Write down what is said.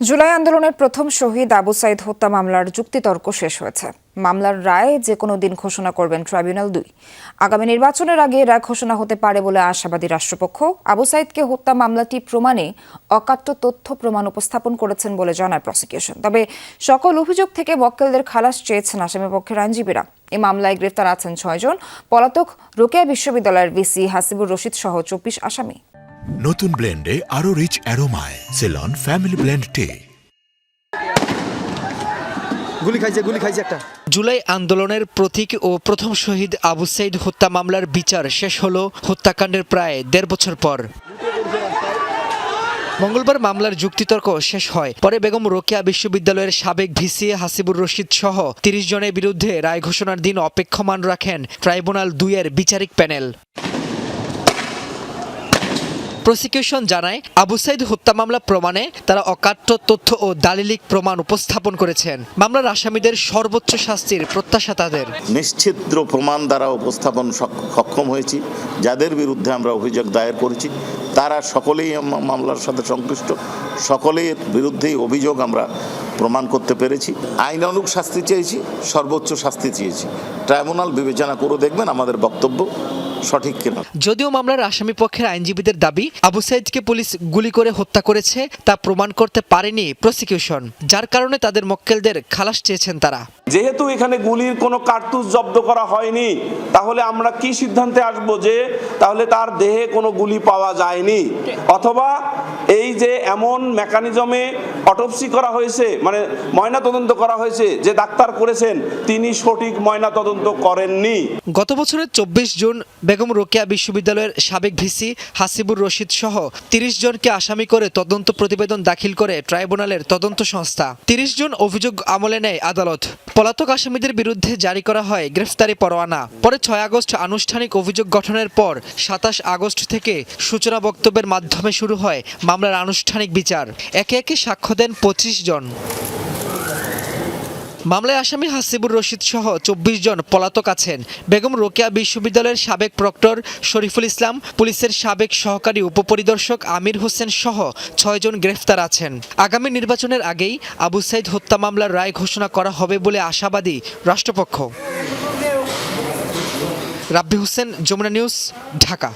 জুলাই আন্দোলনের প্রথম শহীদ আবু সাইদ হত্যা মামলার যুক্তিতর্ক শেষ হয়েছে। মামলার রায় যে কোনো দিন ঘোষণা করবেন ট্রাইব্যুনাল-2। আগামী নির্বাচনের আগে রায় ঘোষণা হতে পারে বলে আশাবাদী রাষ্ট্রপক্ষ। আবু সাইদকে হত্যা মামলাটি প্রমাণে অকাট্য তথ্য প্রমাণ উপস্থাপন করেছেন বলে জানায় প্রসিকিউশন। তবে সকল অভিযোগ থেকে মক্কেলদের খালাস চেয়েছেন আসামিপক্ষের আইনজীবীরা। এই মামলায় গ্রেফতার আছেন 6 জন। পলাতক রোকেয়া বিশ্ববিদ্যালয়ের ভিসি হাসিবুর রশিদ সহ 24 আসামি। নতুন ব্লেন্ডে আরো রিচ অ্যারোমায় সেলন ফ্যামিলি ব্লেন্ড টে। গুলি খাইছে একটা। জুলাই আন্দোলনের প্রতীক ও প্রথম শহীদ আবু সাইদ হত্যা মামলার বিচার শেষ হলো হত্যাকাণ্ডের প্রায় 1.5 বছর পর। মঙ্গলবার মামলার যুক্তিতর্ক শেষ হয়। পরে বেগম রোকেয়া বিশ্ববিদ্যালয়ের সাবেক ভিসি হাসিবুর রশিদ সহ 30 জনের বিরুদ্ধে রায় ঘোষণার দিন অপেক্ষমান রাখেন ট্রাইব্যুনাল-2 এর বিচারিক প্যানেল। প্রসিকিউশন জানায়, আবু সাইদ হত্যা মামলা প্রমাণে তারা অকাট্য তথ্য ও দালিলিক প্রমাণ উপস্থাপন করেছেন। মামলার আসামিদের সর্বোচ্চ শাস্তির প্রত্যাশা তাদের। নিশ্চিদ্র প্রমাণ দ্বারা উপস্থাপন সক্ষম হয়েছি। যাদের বিরুদ্ধে আমরা অভিযোগ দায়ের করেছি তারা সকলেই মামলার সাথে সংশ্লিষ্ট, সকলের বিরুদ্ধেই অভিযোগ আমরা প্রমাণ করতে পেরেছি। আইনানুগ শাস্তি চেয়েছি, সর্বোচ্চ শাস্তি চেয়েছি। ট্রাইব্যুনাল বিবেচনা করে দেখবেন আমাদের বক্তব্য সঠিক কিনা। যদিও মামলার আসামি পক্ষের আইনজীবীদের দাবি, আবু সাইদকে পুলিশ গুলি করে হত্যা করেছে তা প্রমাণ করতে পারেনি প্রসিকিউশন, যার কারণে তাদের মক্কেলদের খালাস চেয়েছেন তারা। যেহেতু এখানে গুলির কোনো কার্তুজ জব্দ করা হয়নি, তাহলে আমরা কি সিদ্ধান্তে আসব যে তাহলে তার দেহে কোনো গুলি পাওয়া যায়নি, অথবা এই যে এমন মেকানিজমে অটোপসি করা হয়েছে, মানে ময়না তদন্ত করা হয়েছে, যে ডাক্তার করেছেন তিনি সঠিক ময়না তদন্ত করেননি। গত বছরের 24 জুন বেগম রোকেয়া বিশ্ববিদ্যালয়ের সাবেক ভিসি হাসিবুর রশিদ সহ 30 জনকে আসামি করে তদন্ত প্রতিবেদন দাখিল করে ট্রাইব্যুনালের তদন্ত সংস্থা। 30 জন অভিযোগ আমলে নেয় আদালত। পলাতক আসামিদের বিরুদ্ধে জারি করা হয় গ্রেফতারি পরোয়ানা। পরে 6 আগস্ট আনুষ্ঠানিক অভিযোগ গঠনের পর 27 আগস্ট থেকে সূচনা বক্তব্যের মাধ্যমে শুরু হয় মামলার আনুষ্ঠানিক বিচার। একে একে সাক্ষ্য দেন 25 জন। মামলায় আসামি হাসিবুর রশিদ সহ 24 জন পলাতক আছেন। বেগম রোকেয়া বিশ্ববিদ্যালয়ের সাবেক প্রক্টর শরীফুল ইসলাম, পুলিশের সাবেক সহকারী উপপরিদর্শক আমির হোসেন সহ 6 জন গ্রেফতার আছেন। আগামী নির্বাচনের আগেই আবু সাইদ হত্যা মামলার রায় ঘোষণা করা হবে বলে আশাবাদী রাষ্ট্রপক্ষ। রাব্বি হোসেন, যমুনা নিউজ, ঢাকা।